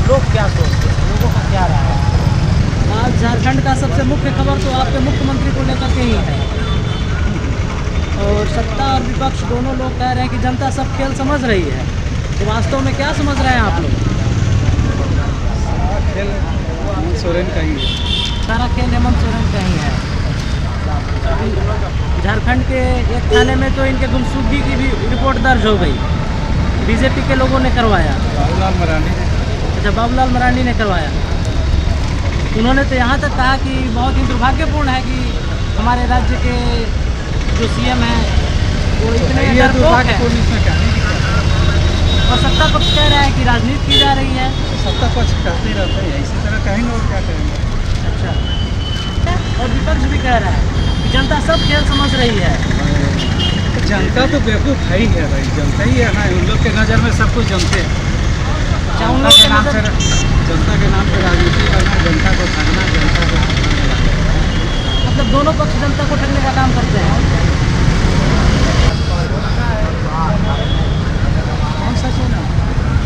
लोग क्या सोचते हैं, लोगों का क्या राय है? आज झारखंड का सबसे मुख्य खबर तो आपके मुख्यमंत्री को लेकर के ही है, और सत्ता और विपक्ष दोनों लोग कह रहे हैं कि जनता सब खेल समझ रही है। तो वास्तव में क्या समझ रहे हैं आप लोग? खेल हेमंत सोरेन का ही है। सारा खेल हेमंत सोरेन का ही है। झारखंड के एक थाने में तो इनके गुमशुदगी की भी रिपोर्ट दर्ज हो गई, बीजेपी के लोगों ने करवाया। बाबूलाल मरांडी ने। अच्छा, बाबूलाल मरांडी ने करवाया। उन्होंने तो यहाँ तक कहा कि बहुत ही दुर्भाग्यपूर्ण है कि हमारे राज्य के जो सीएम हैं वो इतने डरपोक हैं, और सत्ता पक्ष कह रहा है कि राजनीति की जा रही है। सत्ता पक्ष कहते ही रहते हैं, इसी तरह कहेंगे और क्या कहेंगे। अच्छा, और विपक्ष भी कह रहा है कि जनता सब खेल समझ रही है। जनता तो बेवकूफ़ है ही है भाई, जनता ही है ना, उन लोग के नज़र में सब कुछ जनते हैं। अच्छा, उन लोग के नाम से जनता के नाम पर राजनीति करना, जनता को ठगना, जनता को मतलब दोनों पक्ष जनता को ठगने का काम करते हैं। कौन सा चैनल?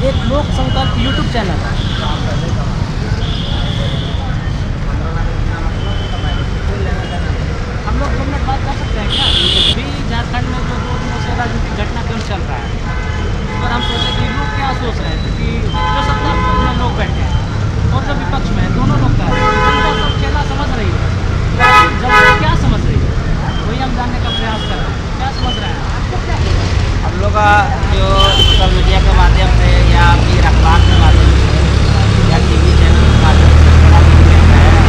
एक लोक संकल्प यूट्यूब चैनल है। हम लोग 2 मिनट बात कर सकते हैं क्या? अभी झारखंड में जो 2 दिनों से राजनीतिक घटनाक्रम चल रहा है, उस पर हम सोचे कि लोग क्या सोच रहे हैं, क्योंकि जो सत्ता में लोग बैठे हैं और जो विपक्ष में है, दोनों लोग कह रहे हैं कि जनता सब खेला समझ रही है। जनता क्या समझ रही है, वही हम जानने का प्रयास कर रहे हैं। क्या समझ रहे हैं हम लोग का जो सोशल मीडिया के माध्यम से या फिर अखबार के माध्यम से या टीवी चैनल के माध्यम से बड़ा देख रहे हैं।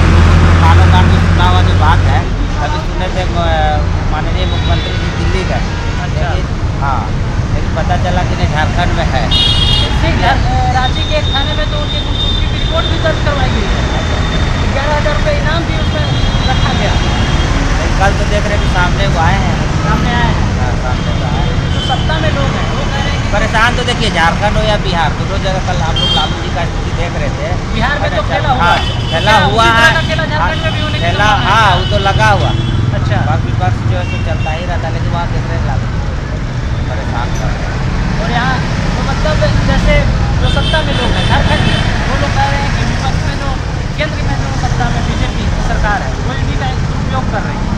कानों कान में सुना हुआ जो बात है, अभी सुने थे माननीय मुख्यमंत्री जी दिल्ली गए। अच्छा। हाँ, लेकिन पता चला कि नहीं, झारखंड में है। रांची के एक थाने में तो उनकी गुमशुदगी की रिपोर्ट भी दर्ज करवाई गई है। 11,000 रुपये इनाम भी उसमें रखा गया। कल तो देख रहे हैं कि सामने वो आए हैं, सामने आए हैं। हाँ, सामने तो आए हैं। जो सत्ता में लोग हैं वो कह रहे हैं कि परेशान तो देखिए, झारखंड हो या बिहार, दोनों जगह कल हम लोग लालू जी का स्थिति देख रहे थे। बिहार में तो खेला हुआ हाँ, है। खेला हुआ उसी तरह का है। खेला झारखंड में भी होने की खेला, संभावना है। हाँ, वो तो लगा हुआ। अच्छा, बाकी विपक्ष जो है तो चलता ही रहता है, लेकिन वहाँ देख रहे हैं लालू जी को परेशान कर रहे हैं। और यहाँ तो मतलब जैसे जो सत्ता में लोग हैं झारखंड के, वो लोग कह रहे हैं कि विपक्ष में जो केंद्र में जो सत्ता में बीजेपी सरकार है वो इन्हीं का एक दुरुपयोग कर रही है।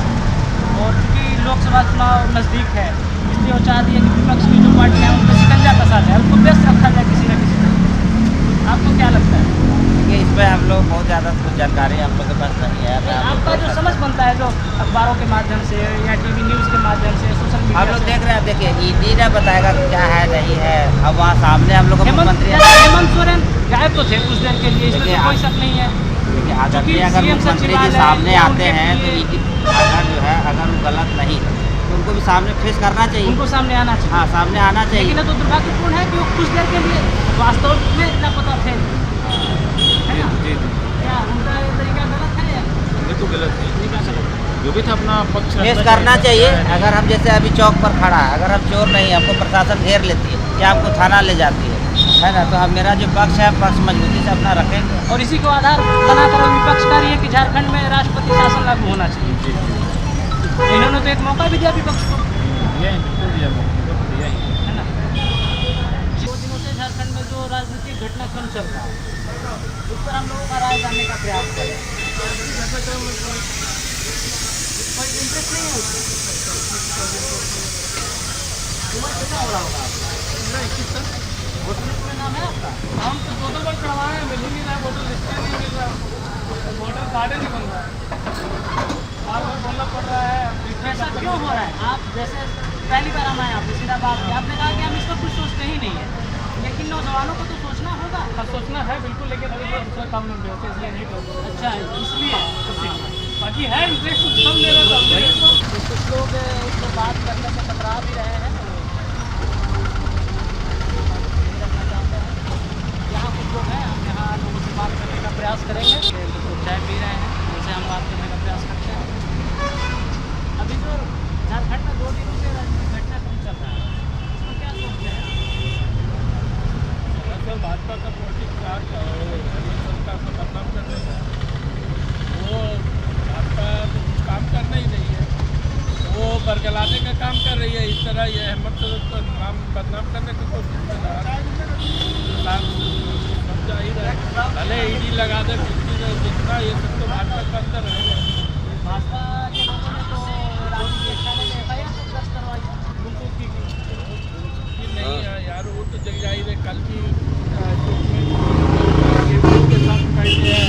और चूँकि लोकसभा चुनाव नज़दीक है, इसलिए वो चाहती है कि विपक्ष की जो पार्टियाँ हैं उन पर शिकंजा कसा जाए, उनको व्यस्त रखा जाए किसी न किसी तरह। आपको क्या लगता है? देखिए, इस पर हम लोग बहुत ज़्यादा कुछ जानकारी हम लोग के पास नहीं है। मैं आप आपका जो समझ बनता है, जो अखबारों के माध्यम से या टीवी न्यूज़ के माध्यम से, सोशल मीडिया हम लोग से, देख रहे हैं। देखिए, ईडी ना बताएगा कि क्या है नहीं है। अब वहाँ सामने हम लोग का मुख्यमंत्री हेमंत सोरेन गायब तो थे कुछ देर के लिए, इसमें तो कोई शक नहीं है। देखिए, अगर क्योंकि अगर CM मुख्यमंत्री जी सचिवालय सामने या आते उनके हैं तो लिए- ईडी अगर जो है, अगर वो गलत नहीं है तो उनको भी सामने फेस करना चाहिए। उनको सामने आना चाहिए। हाँ, सामने आना चाहिए। लेकिन ये तो दुर्भाग्यपूर्ण है कि वो कुछ देर के लिए वास्तव में इतना पता थे, है ना? जी, क्या उनका ये तरीका गलत है या ये तो गलत है। जो भी था अपना पक्ष फेस करना चाहिए। अगर हम जैसे अभी चौक पर खड़ा है, अगर हम चोर नहीं, हमको प्रशासन घेर लेती है या हमको थाना ले जाती है ना, तो हम मेरा जो पक्ष है, पक्ष मजबूती से अपना रखेंगे। और इसी को आधार बनाकर विपक्ष का ये कि झारखंड में राष्ट्रपति शासन लागू होना चाहिए। इन्होंने तो एक मौका भी दिया विपक्ष को, है ना? 2 दिनों से झारखंड में जो राजनीतिक घटनाक्रम चल रहा है उस पर हम लोगों का राय जानने का प्रयास करें। कोई इंटरेस्ट नहीं है उसमें? उम्र कितना हो रहा होगा आपका? वोटर लिस्ट में नाम है आपका? हम तो 2 बार चढ़वाए हैं, मिल ही नहीं रहा, वोटर लिस्ट में नहीं मिल रहा, वोटर कार्ड ही नहीं बन रहा है, बार बार बोलना पड़ रहा है। ऐसा क्यों हो रहा है? आप जैसे पहली बार हम आए, आपने सीधा बात की, आपने कहा कि हम इसका कुछ सोचते ही नहीं है, लेकिन नौजवानों को तो सोचना होगा। अब सोचना है बिल्कुल, लेकिन अभी दूसरा काम नहीं होता, इसलिए नहीं करते। अच्छा, इसलिए बाकी है इंटरेस्ट सब मेरा सब तो कुछ लोग इसको बात करने से कतरा भी रहे हैं। नहीं रखना चाहते हैं। यहाँ कुछ लोग हैं, हम यहाँ लोगों से बात करने का प्रयास करेंगे। कुछ लोग चाय पी रहे हैं, उनसे हम बात करने का प्रयास करते हैं। अभी जो झारखंड में 2 दिनों से राजनीतिक घटनाक्रम चल रहा है, उसमें क्या सोचते हैं? सर भाजपा का पॉलिटिक्स सरकार को बदनाम करने का, वो भाजपा तो कुछ काम करना ही नहीं है, वो बरगलाने का काम कर रही है। इस तरह ये हेमंत को नाम बदनाम करने की कोशिश कर रहा है। समझा ही रहा है। लगा दे, बिजली से जितना ये सब तो भाजपा के अंदर रहेगा। भाजपा के लोगों ने तो रांची के थाने में FIR दर्ज करवाई गुमशुदगी की। कि नहीं है यार, वो तो जग जाहिर है। कल भी के साथ कैसे है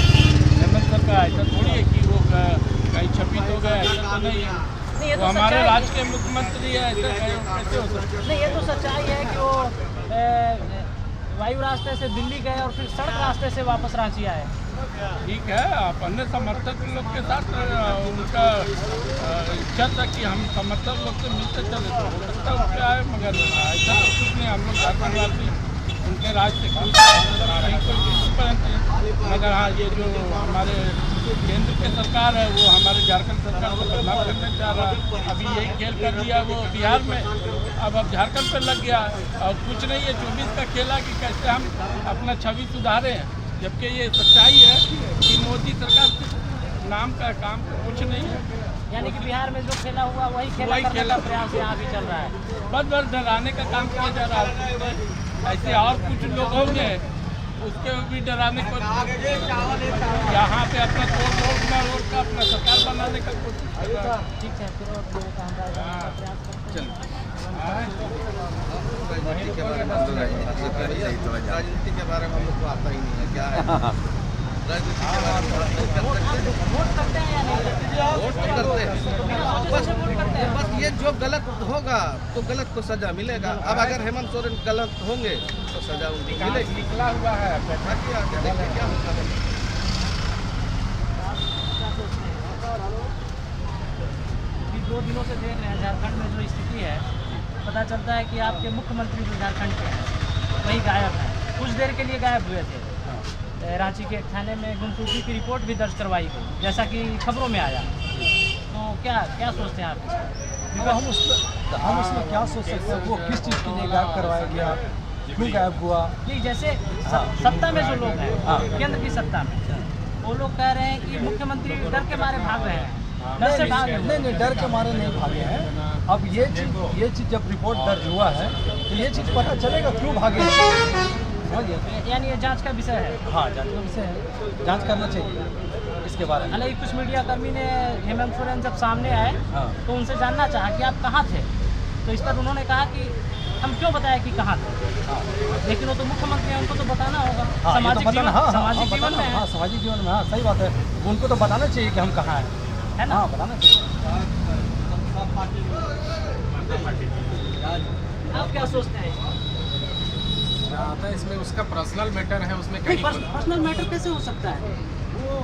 हेमंत सर का, ऐसा थोड़ी है कि वो कहीं छपित हो गया, ऐसा तो नहीं है। नहीं, ये वो तो हमारे सच्चाई- राज्य के मुख्यमंत्री है, ऐसा कैसे हो सकता है? नहीं, ये तो सच्चाई है कि वो वायु रास्ते से दिल्ली गए और फिर सड़क रास्ते से वापस रांची आए। ठीक है, आप अन्य समर्थक लोग के साथ उनका इच्छा था कि हम समर्थक लोग से मिलते चले, तो हो सकता है उसके आए, मगर ऐसा तो कुछ नहीं। हम लोग झारखंडवासी उनके राज्य से खुश हैं, नहीं कोई डिफरेंस है। मगर हाँ, ये जो हमारे केंद्र की सरकार है वो हमारे झारखंड सरकार को बदनाम करने चाह रहा है। अभी यही खेल कर दिया वो बिहार में, अब झारखंड पर लग गया और कुछ नहीं। ये 24 का खेला कि कैसे हम अपना छवि सुधारे हैं, जबकि ये सच्चाई है कि मोदी सरकार सिर्फ नाम का काम कुछ नहीं है। यानी कि बिहार में जो खेला हुआ वही खेला वही करने खेला। का प्रयास यहाँ भी चल रहा है। बस डराने का काम किया जा रहा है। ऐसे और कुछ लोग होंगे उसके भी डराने को, यहाँ पे अपना रोड का अपना सरकार बनाने का कोशिश कर रहा है। ठीक है, फिर और लोगों का हमरा जानने का प्रयास करते हैं। राजनीति के बारे में राजनीति के बारे में हम लोग को आता ही नहीं है, क्या है राजनीति के बारे में वोट करते हैं या नहीं करते हैं? वोट तो करते हैं। तो बिना सोचे समझे वोट करते हैं। बस ये जो गलत होगा तो गलत को सजा मिलेगा। अब अगर हेमंत सोरेन गलत होंगे तो सजा उनको मिलेगी। निकला हुआ है बाकी आगे देखिए क्या होता है। अभी 2 दिनों से देख रहे हैं झारखंड में जो स्थिति है, पता चलता है कि आपके मुख्यमंत्री जो झारखंड के हैं वही गायब हैं। कुछ देर के लिए गायब हुए थे। रांची के एक थाने में गुमशुदगी की रिपोर्ट भी दर्ज करवाई गई, जैसा कि खबरों में आया। तो क्या सोचते हैं आप इसमें? हम उसमें क्या सोच सकते हैं, वो किस चीज़ के लिए गायब करवाया गया, क्यों गायब हुआ? नहीं, जैसे सत्ता में जो लोग हैं, केंद्र की सत्ता में, वो लोग कह रहे हैं कि मुख्यमंत्री डर के मारे भाग रहे हैं। डर से भाग रहे हैं। नहीं, डर के मारे नहीं भागे हैं। अब ये चीज़ जब रिपोर्ट दर्ज हुआ है तो ये चीज़ पता चलेगा क्यों भागे। यानी ये जांच का विषय है। हाँ, जांच का विषय है, जांच करना चाहिए इसके बारे में। हालांकि कुछ मीडिया कर्मी ने हेमंत सोरेन जब सामने आए तो उनसे जानना चाहा कि आप कहाँ थे, तो इस पर उन्होंने कहा कि हम क्यों बताया कि कहाँ थे, लेकिन वो तो मुख्यमंत्री हैं, उनको तो बताना होगा। सामाजिक जीवन में है। सामाजिक जीवन में, हाँ, सही बात है। उनको तो बताना चाहिए कि हम कहाँ हैं, है ना? हाँ, बताना चाहिए। आप क्या सोचते हैं? आता है इसमें उसका पर्सनल मैटर है, उसमें नहीं, कहीं पर्सनल मैटर कैसे हो सकता है? वो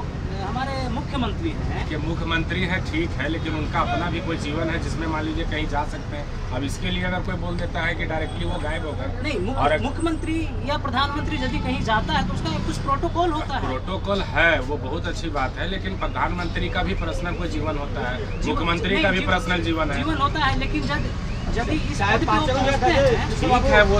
हमारे मुख्यमंत्री हैं। कि मुख्यमंत्री है ठीक है, लेकिन उनका अपना भी कोई जीवन है जिसमें मान लीजिए कहीं जा सकते हैं। अब इसके लिए अगर कोई बोल देता है कि डायरेक्टली वो गायब होगा, नहीं, और मुख्यमंत्री या प्रधानमंत्री यदि कहीं जाता है तो उसका कुछ प्रोटोकॉल होता है। प्रोटोकॉल है, वो बहुत अच्छी बात है, लेकिन प्रधानमंत्री का भी पर्सनल कोई जीवन होता है, मुख्यमंत्री का भी पर्सनल जीवन है। जीवन होता है, लेकिन यदि इस पद पे वो पहुंचते हैं, ठीक है, वो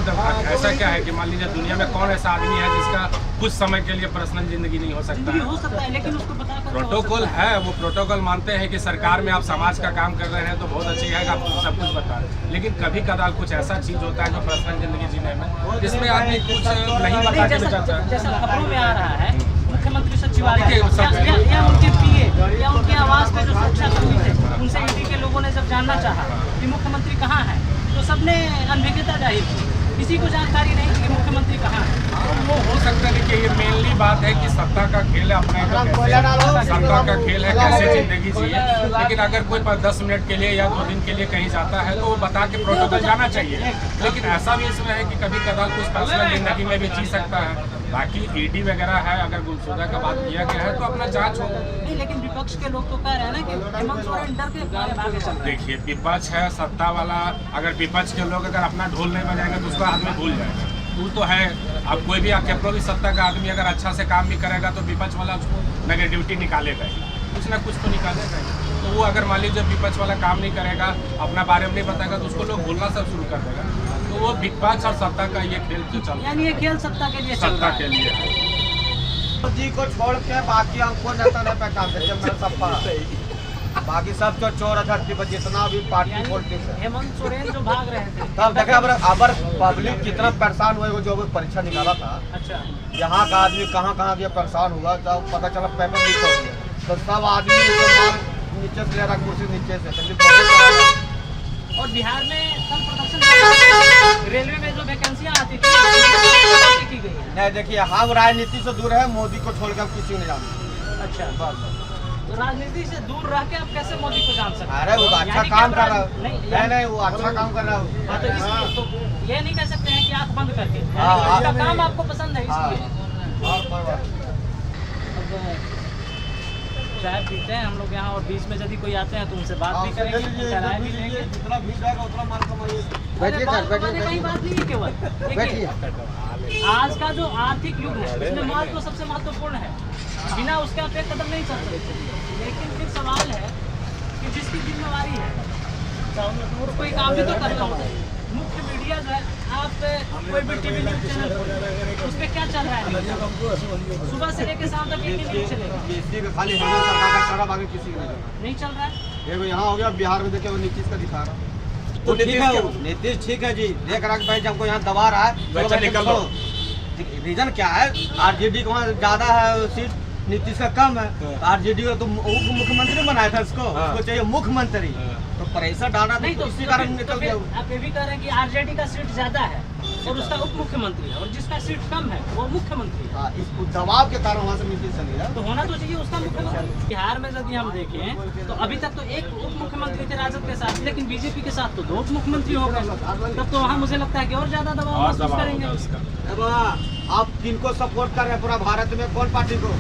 ऐसा क्या है कि मान लीजिए दुनिया में कौन ऐसा आदमी है जिसका कुछ समय के लिए पर्सनल जिंदगी नहीं हो सकता जिंदगी है। हो सकता है, लेकिन उसको बता कर प्रोटोकॉल है, वो प्रोटोकॉल मानते हैं कि सरकार में आप समाज का काम कर रहे हैं तो बहुत अच्छी है, आप सब कुछ बता रहे हैं, लेकिन कभी कदार कुछ ऐसा चीज होता है जो पर्सनल जिंदगी जीने में जिसमें आदमी कुछ नहीं बता के भी जाता है। जैसा खबरों में आ रहा है, मुख्यमंत्री सचिवालय या उनके PA या उनके आवास पे जो सुरक्षाकर्मी थे, उनसे ईडी के लोगों ने जब जानना चाहा कि मुख्यमंत्री कहाँ है, तो सबने अनभिज्ञता जाहिर की। किसी को जानकारी नहीं कि मुख्यमंत्री कहाँ है। वो हो सकता है कि ये मेनली बात है कि सत्ता का खेल है, अपने सत्ता का खेल है, कैसे जिंदगी जिए। लेकिन अगर कोई 10 मिनट के लिए या 2 दिन के लिए कहीं जाता है तो वो बता के प्रोटोकॉल जाना चाहिए। लेकिन ऐसा भी इसमें है कि कभी कदार कुछ पर्सनल जिंदगी में भी जी सकता है। बाकी ईडी वगैरह है, अगर गुमशुदा का बात किया गया है तो अपना जांच होगा। नहीं, लेकिन विपक्ष के लोग तो कह रहे हैं ना कि हेमंत सोरेन डर के मारे भागे चल रहे हैं। देखिए, विपक्ष है, सत्ता वाला, अगर विपक्ष के लोग अगर अपना ढोल नहीं बजाएंगे तो उसको आदमी भूल जाएगा। वो तो है, अब कोई भी केपरो भी सत्ता का आदमी अगर अच्छा से काम भी करेगा तो विपक्ष वाला उसको नेगेटिविटी निकालेगा ही, कुछ ना कुछ तो निकालेगा ही। तो वो अगर मान लीजिए विपक्ष वाला काम नहीं करेगा, अपना बारे में नहीं बताएगा तो उसको लोग भूलना सब शुरू कर देगा। तो वो विपक्ष और सत्ता का ये खेल जो चल रहा है, यानी ये खेल सत्ता के लिए चल सत्ता रहा के है। लिए है। जी को छोड़ के बाकी हमको नेता ने पे काम करते मेरा सपा बाकी सब तो चोर है धरती पर, जितना भी पार्टी पॉलिटिक्स है। हेमंत सोरेन जो भाग रहे थे तब देखे अबर पब्लिक कितना परेशान हुआ, वो जो अभी परीक्षा निकाला था, अच्छा यहाँ का आदमी कहाँ कहाँ गया परेशान हुआ, तब पता चला पेपर लीक हो गया, तो सब आदमी तो माल नीचे से ले रहा, कुर्सी नीचे से। और बिहार में कल प्रदर्शन रेलवे में जो वैकेंसियाँ आती थी की गई है। नहीं देखिए, हम राजनीति से दूर है, मोदी को छोड़ के हम किसी को नहीं जानते। अच्छा, बस तो राजनीति से दूर रह के आप कैसे मोदी को जान सकते हैं? अरे वो अच्छा यानी कि काम आप कर रहा राज- है, नहीं नहीं वो अच्छा काम कर रहा है। हाँ, तो ये नहीं कह सकते हैं कि आंख बंद करके, हाँ, यानी कि उनका हाँ। काम आपको पसंद है हाँ, इसलिए। और कोई बात नहीं। अब चाय पीते हैं हम लोग यहाँ, और बीच में यदि कोई आते हैं तो उनसे बात भी हाँ, करेंगे, ले लीजिए, उनका राय भी ले लेंगे। लीजिए, जितना भीड़ जाएगा उतना माल कमाइए। अरे बात कमाने का ही बात नहीं है केवल, देखिए आज का जो आर्थिक युग है उसमें माल तो सबसे महत्वपूर्ण है, बिना उसके आप एक कदम नहीं चल सकते। लेकिन फिर सवाल है कि जिसकी जिम्मेवारी है और कोई काम भी तो करना होता है। मुख्य मीडिया जो है, आप कोई भी टीवी न्यूज चैनल उस पर क्या चल रहा है, सुबह से लेकर शाम तक एक ही न्यूज चलेगा, किसी का खाली हेमंत सरकार का चढ़ा, बाकी किसी का नहीं। नहीं चल रहा है। देखो यहाँ हो गया, बिहार में देखिए वो नीतीश का दिखा रहा है। तो ठीक है, नीतीश ठीक है जी, देख रहा है कि भाई हमको यहाँ दबा रहा है, बच्चा निकल लो। रीजन क्या है, आरजेडी का वहाँ ज्यादा है सीट, नीतीश का कम है। आरजेडी को तो उप मुख्यमंत्री बनाया था, उसको चाहिए मुख्यमंत्री, तो प्रेशर डालना नहीं तो इसी कारण निकल गया। आप ये भी कह रहे हैं कि आरजेडी का सीट ज्यादा है और उसका उप मुख्यमंत्री है, और जिसका सीट कम है वो मुख्यमंत्री है, हाँ, इस दबाव के कारण वहाँ से नीतीश चली है। तो होना तो चाहिए उसका मुख्यमंत्री। बिहार में यदि हम देखें तो अभी तक तो एक उप मुख्यमंत्री थे राजद के साथ, लेकिन बीजेपी के साथ तो 2 उप मुख्यमंत्री हो गए, तब तो वहाँ मुझे लगता है कि और ज्यादा दबाव और महसूस दबाव करेंगे। होगा उसका। अब आप किनको सपोर्ट कर रहे हैं पूरा भारत में, कौन पार्टी को?